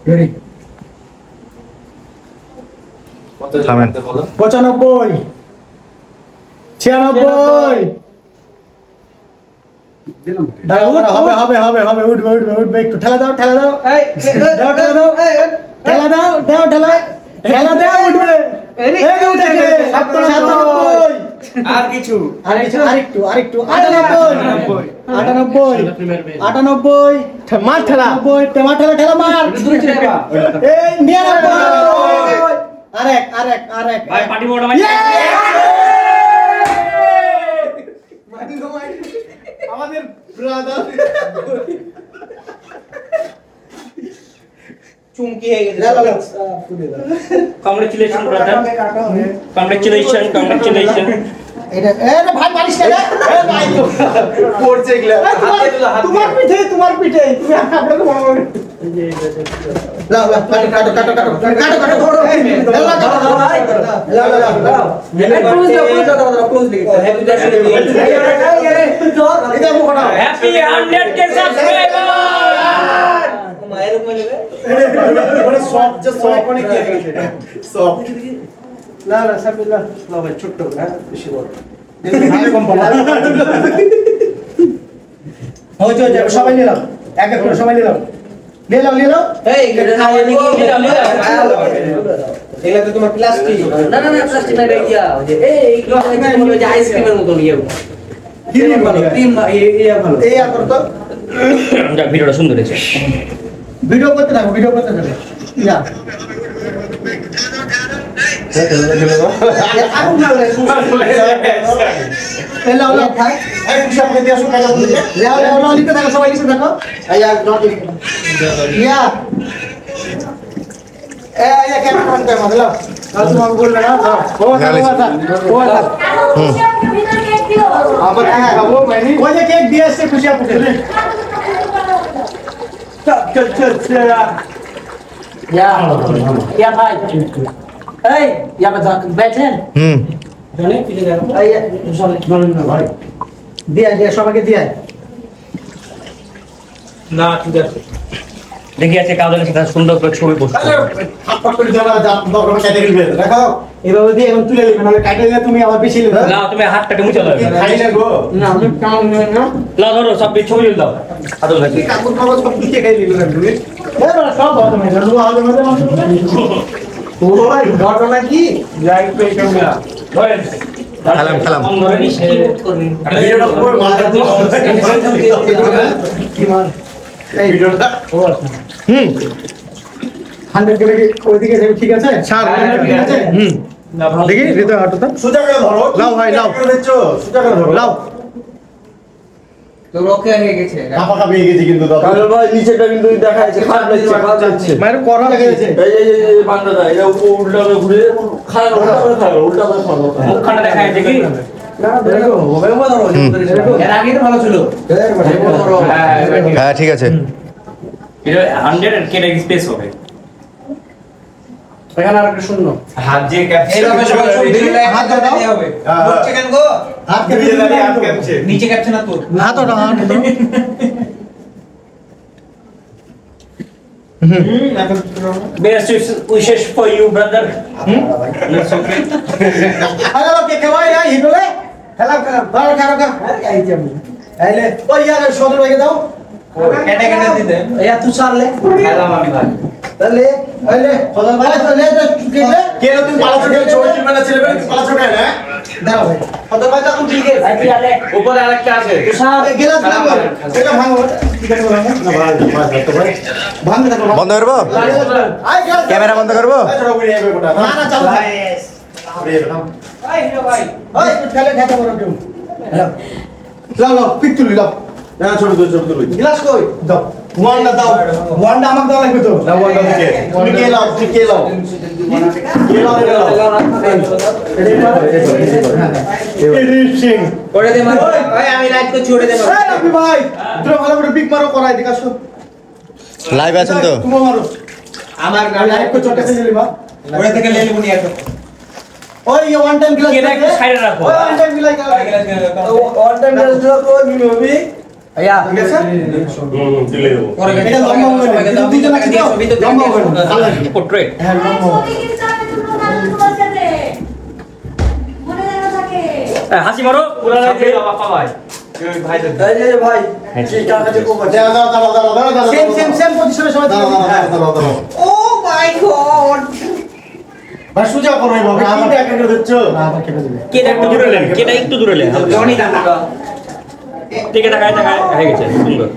Ready থামেন 95 96 হবে উঠবে একটু ঠেলা দাও এই ঠেলা দাও উঠবে আর কিছু আরেকটু 98 মার ঠেলা মার এই 99 আরেক ভাই পার্টি বড় ভাই আমাদের ব্রাদার চুমকি হয়ে গেছে কংগ্রেচুলেশন ব্রাদার কংগ্রেচুলেশন এটা ভাই মারিস না ভাই পড়ছে এগুলা তোমার পিঠে তুমি আপনাকে বড় বড় লাও কাটো ধরো হ্যাপি 100 কে সাবস্ক্রাইবার সব অনেক দিয়ে গেছে সব না সাবিল্লাহ না ভাই ছোট না বেশি বড় কম বলা হচ্ছে সবাই নিলাম এক করে সবাই নিলাম এই এগুলা তো তোমার প্লাস্টিক না প্লাস্টিক না রে ইয়া এইগুলো যে আইসক্রিমের মতো ইয়া ক্রিম ভালো এই আর করতো যা ভিডিওটা সুন্দর হয়েছে ভিডিও করতে থাকো ইয়া সবাই লিখে দেখো কেক দিয়ে আসছে খুশি আপু Ya भाई ए या बैठें দিয়ে সবাইকে দিয়ে না ঠিক আছে দেখি আছে কাজলের সাথে সুন্দর করে ছবি পোস্ট এভাবে দিয়ে এখন তুলে নেবে নাহলে কাটে দিলে তুমি আবার বেশি নেবে না তুমি হাতটাকে মুছে দাও খাইলে গো না আমি কাম না লাও ধরো সব ছবি তুলে দাও কাজল ভাই কাপড় কাগজ সব দিকে খাই দিবে না তুমি এবারে সব বন্ধ হয়ে গেল আগে মধ্যে ও ভাই ঘটনা কি লাইক পে ক্যামেরা ধরেন খেলাম কম ধরে নিস ভিডিওটা পুরো মাথা দিয়ে কি মান এই ভিডিওটা ও আছে 100 কে ওইদিকে যাবে ঠিক আছে ছাড় ঠিক আছে দেখি হৃদয় হাঁটুটা সোজা করে ধরো লাও ভাই লাও সোজা করে ধরো লাও তো রকে হয়ে গেছে কাপা পেয়ে গেছে কিন্তু দাদা কারণ ভাই নিচেটা কিন্তু দেখা যাচ্ছে খারাপ লাগছে মায়ের করা লেগেছে এই বান্দাটা এটা উল্টা করে ঘুরে খারাপ উল্টা করে খারাপ মুখখানা দেখা যাচ্ছে কি না দেখো হবে ধরো এর আগে তো ভালো ছিল হ্যাঁ ঠিক আছে এটা 100 এর কেটে স্পেস হবে এখানে আর একটা শূন্য হাত যে ক্যাপচার এইভাবে সবাই ছবি দিলে হাত দাও হবে হচ্ছে কেন গো হাত কে দিয়ে দাঁড়িয়ে হাত ক্যাপছে নিচে ক্যাপচার না তো হাত ওটা Best wishes for you, brother. Hello K K ভাই আই হিডলে খেলা ভালো খেলা এই যে আইলে ওই यार সদর ভাইকে দাও কেটে দিতে ইয়া তুই সারলে খেলাম আমি ভাই তাহলে আইলে সদর ভাই তো লে তো চুকেলে কে রে তুমি পালা চুকে ছবি তুলবে না ছেলে তুমি পালা চুকে না দাও ভাই সদর ভাই তো তুমি ঠিক আছে আই আলে উপরে আরেকটা আছে তুষার গেলা সেটা ভাঙো ঠিক আছে না ভাই ভাই ভাঙ দে বন্ধ করবো ক্যামেরা বন্ধ করবো না না চলো ভাই এই হিরো ভাই ওই খেলে খেতে বড় কেউ লাও লাও পিক তুলি লাও না ছোট তুলি গ্লাস কই দাও ওয়ান্ডা দাও ওয়ান্ডা আমাকে দাও লাগবে তো না ওয়ান্ডা দিকে তুমি কে লাও কে লাও এডিটিং করে দে মার ভাই আমি রাত কো ছোড়ে দে মার এই আপনি ভাই তুমি ভালো করে পিক মারো করাই দিকা আসো লাইভ আছেন তো তুমি মারো আমার লাইভ কো চটকে চলে বা ওরে থেকে লে লিবুনি এত ওই ওয়ান টাইম গ্লাস কেডা একটু সাইডে রাখো ওই one time glass one time glass দিও তো নিবি ভাইয়া ঠিক আছে দিলে দেবো এটা লম্বা হবে না কিন্তু দুইজন আছে তো লম্বা হবে না আল্লাহ পোর্ট্রেট হ্যাঁ লম্বা হবে হাসি মারো পুরা লাগে বাবা ভাই ভাই এই যে ভাই কি কাছে কো দাঁড়া সেম পজিশনে সবাই দাঁড়া ও মাই গড ভাই সুজা করো বাবা কি দেখা করে দিচ্ছ না আবার কেটে দিবে কেটা একটু দূরে নেন কেটা একটু দূরে নেন জনি দাদা টিকে টাকায় হয়ে গেছে সুন্দর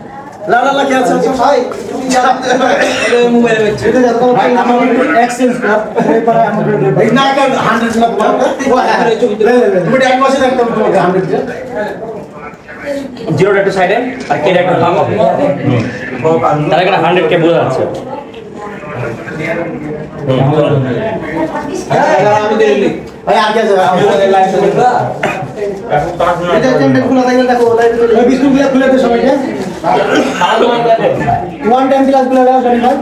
লা লা লা কি আছে ভাই এটা মোবাইলে হচ্ছে এটা যত ভাই আমার এক্সচেঞ্জ কর এরপরে আমাকে এই না কেন 100 না তোমার তুমি এক মাসে দেখতাম তোমাকে 100 জিরোটা একটু সাইডে আর কেটা একটু থামো তার এখানে 100 কে বোঝা যাচ্ছে আমি দিলি ভাই আর কি আছে লাইভ এটা টেন্ডেন্ট খোলা থাকলে দেখো লাইভ ওই বিস্কুটগুলো খুলে দে সবাইকে ওয়ান টাইম ক্লাসগুলো দাও জানি ভাই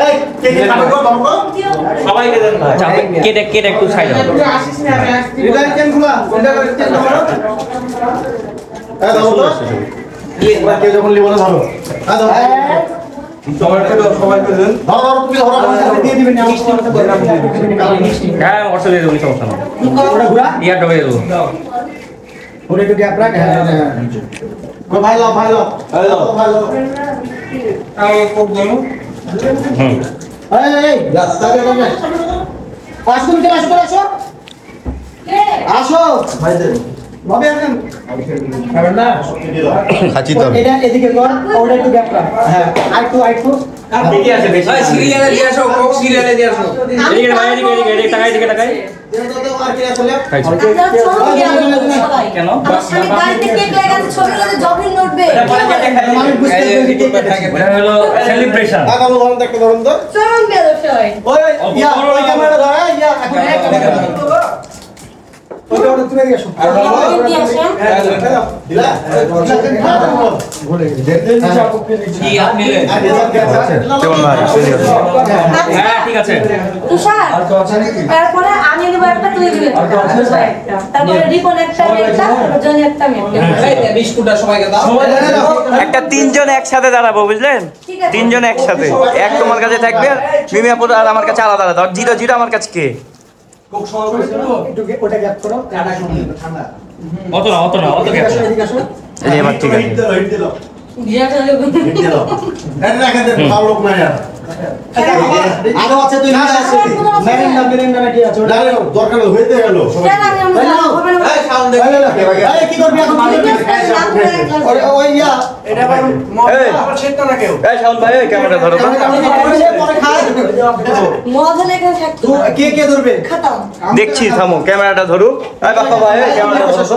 এই কে কে খাবে গো বাবা সবাইকে দেন ভাই কেটা একটু সাইডে রিদান কেন খোলা এটা চেঞ্জ করো দাও তো এবার কে যখন লিবো না ধরো দাও সবাইকে দেন ধরো তুমি ধরো দিয়ে দিবেন না মিষ্টি মতো করে হ্যাঁ অর্থ দিয়ে দেবো সমস্যা না ওটা ঘুরা ইয়ার ডবে দেবো ওরে একটু গ্যাপ রাখ হ্যাঁ ভাই লাও ভাই লাও ভাই লাও আমি কোক দেবো হুম এই তাকে আসো তুমি আসো আসো ভাই দে ভাবে আসেন খাবেন না খাচ্ছি তো আমি। এটা এদিকে কর ওটা একটু গ্যাপ রাখ হ্যাঁ আইটু ঠিকই আছে বেশি ভাই সিরিয়ালে দিয়ে আসো কোক সিরিয়ালে দিয়ে আসো এদিকে ভাই এদিকে টাকায় আর কি আসলে খাইছো কেন আমার স্বামী গাড়িতে কেক লাগাতে ছবি করে জগিং উঠবে আমি বুঝতে পেরেছি কি এটা হলো সেলিব্রেশন আগামী ধরুন দেখতে ধরুন তো চরম বেদশয় ওই ইয়া ওই ক্যামেরা ধরে ইয়া ওটা তুমি এদিকে আসো দিলা কি আপনি নেন কেমন ভাই হ্যাঁ ঠিক আছে তুষার তারপরে আমি দেব একটা তুই দিবি একটা তারপরে রিপন একটা জনি একটা এই বিস্কুটটা সবাইকে দাও একটা তিনজন একসাথে দাঁড়াবো বুঝলেন ঠিক আছে। তিনজন একসাথে এক তোমার কাছে থাকবে মিমিয়াপুর আর আমার কাছে আলাদা আলাদা আর জিরো জিরো আমার কাছে কে একটু ওটা গ্যাপ করো ঠান্ডা অত না এদিকে আসো এদিকে আসো এই যে এবার ঠিক আছে আরো আছে তুই মেরেন্ডা নাকি আছে দরকার হইতে গেল কি করবি এখন ওই ইয়া এটা আবার আবার শেষ না কেউ এই শাওন ভাই ওই ক্যামেরা ধরো তো মদ হলে এখানে থাকতো কে কে ধরবে খতম দেখছি থামো ক্যামেরাটা ধরুক এই বাপ্পা ভাই ওই ক্যামেরাটা ধরো তো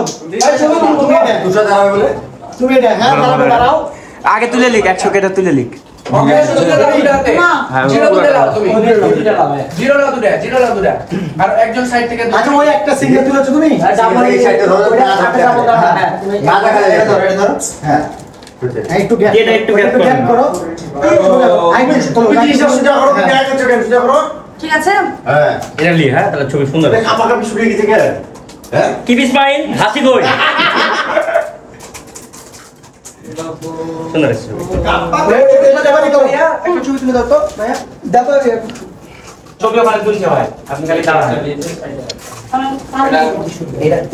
তুমি এটা হ্যাঁ দাঁড়াও আগে তুলে লিখ 100 কেটে তুলে লিখ ওকে সুন্দর দাও দুটাতে না হ্যাঁ জিরো দুটো দাও তুমি পুরো জিরো দাও দুটা আর একজন সাইড থেকে আচ্ছা ওই একটা সিঙ্গেল তুলেছো তুমি এই সাইডে ধরো না দেখা যায় ধরো হ্যাঁ একটু গ্যাপ এটা একটু gap করো সুজা করো সুজা করো ঠিক আছে হ্যাঁ এটা লি হ্যাঁ তাহলে ছবি সুন্দর আছে। কাপা কাপি শুকিয়ে গেছে কে হ্যাঁ কিপ স্মাইল হাসি কই সুন্দর আছে ছবি। একটু ছবি তুলে দাও তো ভাইয়া দাও তো ছবি ওখানে তুলছে ভাই আপনি খালি দাঁড়ান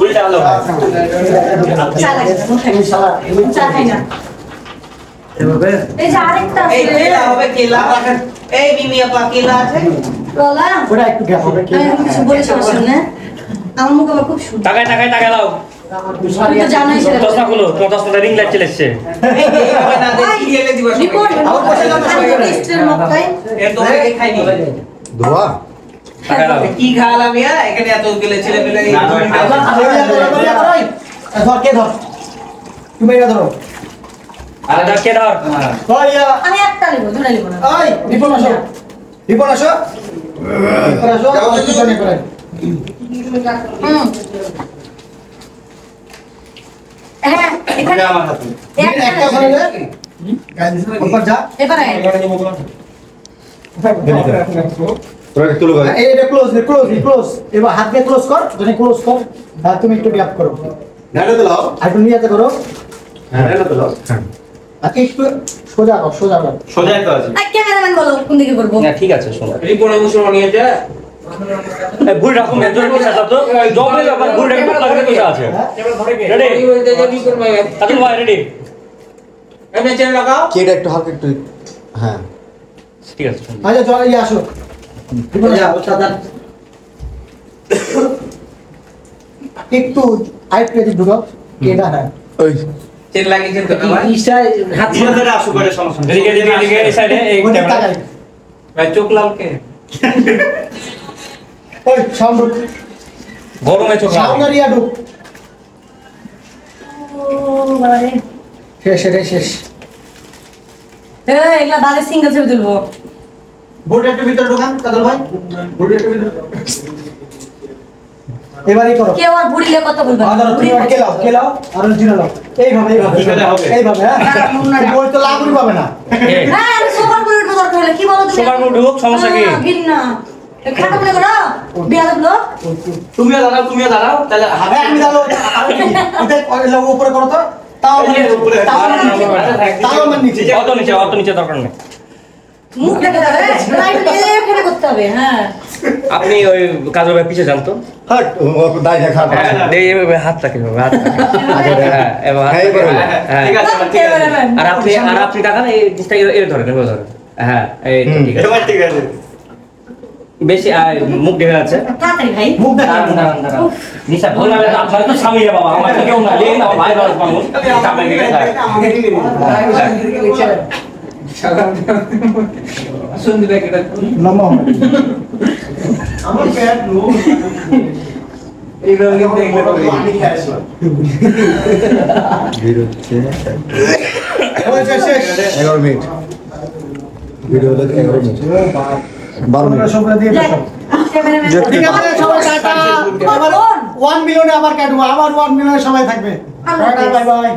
উল্টা হলো চা খাই না এই যে আরেকটা এই আছে কেলা হবে কেলা এই মিমিয়া পা কেলা আছে বলা ওটা একটু গ্যাপ হবে কি আমি কিছু বলে সমস্যা না আমার মুখ আবার খুব সুন্দর টাকায় দাও তুমি তো জানোই সেটা দশটা খুলো তোমার দশটা রিং লাইট চলে এসছে এই হবে না দে সিরিয়ালে দিবা রিপোর্ট আমার পাশে যাও না সবাই। লিস্টের মতই এ তো খাইনি ধোয়া টাকা দাও কি খাওয়ালাম ইয়া এখানে এত গেলে ছেলে পেলে ধর কে ধর তুমি এটা ধরো আরে দাও কে ধর ওই ইয়া আমি একটা নিব দুটো নিব না ওই রিপন আসো রিপন আসো পিছনে করে হ্যাঁ এখানে আমার হাতে একটা ধরে নে উপর যা এবারে তোরা তুলো ভাই এটা ক্লোজ ক্লোজ এবার হাত দিয়ে ক্লোজ কর যদি ক্লোজ কর তুমি একটু গ্যাপ করো ঢাকা দিলাও আর একটু নিয়ে যেতে করো। হ্যাঁ ঢাকা দিলাও আর একটু সোজা কর, সোজা কর। সোজাই তো আছে আর ক্যামেরাম্যান বলো কোন দিকে করবো? না ঠিক আছে শোনো রিপোর্ট মুসলমান নিয়ে যা ভুল রাখুন একজন পিছা তো জবে ব্যাপার ভুল রাখুন লাগবে তো আছে রেডি কাজল ভাই রেডি এই মেচে লাগাও কেটা একটু হালকা একটু হ্যাঁ ঠিক আছে শোনো আচ্ছা চল ইয়ে আসো। একটু আরেকটু এদিকে ঢুকাও। কেটা হ্যাঁ। ওই চেন লাগিয়েছেন তো ভাই ইশায় হাত ধরে আসো করে সমস্যা এদিকে এদিকে এদিকে এই সাইডে এই ওদিকে ক্যামেরা তাকাই। ভাই চোখ লাল কে ওই সাউন্ড গরমে চোখ সাউন্ড আর ইয়া ঢুক। ও বাবারে। শেষ এটাই শেষ। এই এগুলা বাজে সিঙ্গেল ছবি তুলবো। বোর্ড একটু ভিতরে ঢোকান কাদর ভাই। বোর্ড একটু ভিতরে। এবারই করো। কেউ আর বুড়িলে কত বলবে? আদার তুমি আর কেলাও আর জিরা লাও। এইভাবে কিভাবে হবে? এইভাবে হ্যাঁ। ওই তো লাগুরি পাবে না। হ্যাঁ আমি সোফার বুড়ির দরকার হলে কি বলো তুমি? সোফার বুড়ি ঢুক, সমস্যা কি? ঘিন্না। খাটো মনে করো বিয়াদব লোক। তুমিও দাঁড়াও তাহলে হাতে হ্যাঁ আমি দাঁড়াও। ওটা ওই উপরে করো তো। তাও উপরে। তাও মানে নিচে। অত নিচে দরকার নেই মুখ দেখে যাবে। লাইট এখানে করতে হবে হ্যাঁ। আপনি ওই কাজল ভাই পিছে যান তো হাট ও দাই দেখা এই এইভাবে হাত রাখেন হাত হ্যাঁ এবার হ্যাঁ, এইভাবে। হ্যাঁ ঠিক আছে। আর আপনি টাকা এই জিনিসটা এর ধরেন হ্যাঁ এই তো ঠিক আছে ঠিক আছে বেশি মুখ ঢেকে আছে তাড়াতাড়ি ভাই। মুখ দেখা। দাঁড়ান নিশা ভুল না আপনার তো স্বামী রে বাবা আমার তো কেউ না লেন আমার ভাই বাবা মানুষ আপনার দিকে সুন্দর একটা নমো। আমার প্যাট নো এইগুলো কিন্তু এগুলো করে পানি খেয়ে আসলাম ভিড় হচ্ছে ওই শেষ। 11 মিনিট ভিডিও দেখে 11 মিনিট 12 মিনিট সবগুলো দিয়ে দাও। ক্যামেরাম্যান। ঠিক আছে সবাই টাটা। আবার 1 মিলিয়নে আবার কাটবো। আবার 1 মিলিয়নে সবাই থাকবে। Tata bye bye.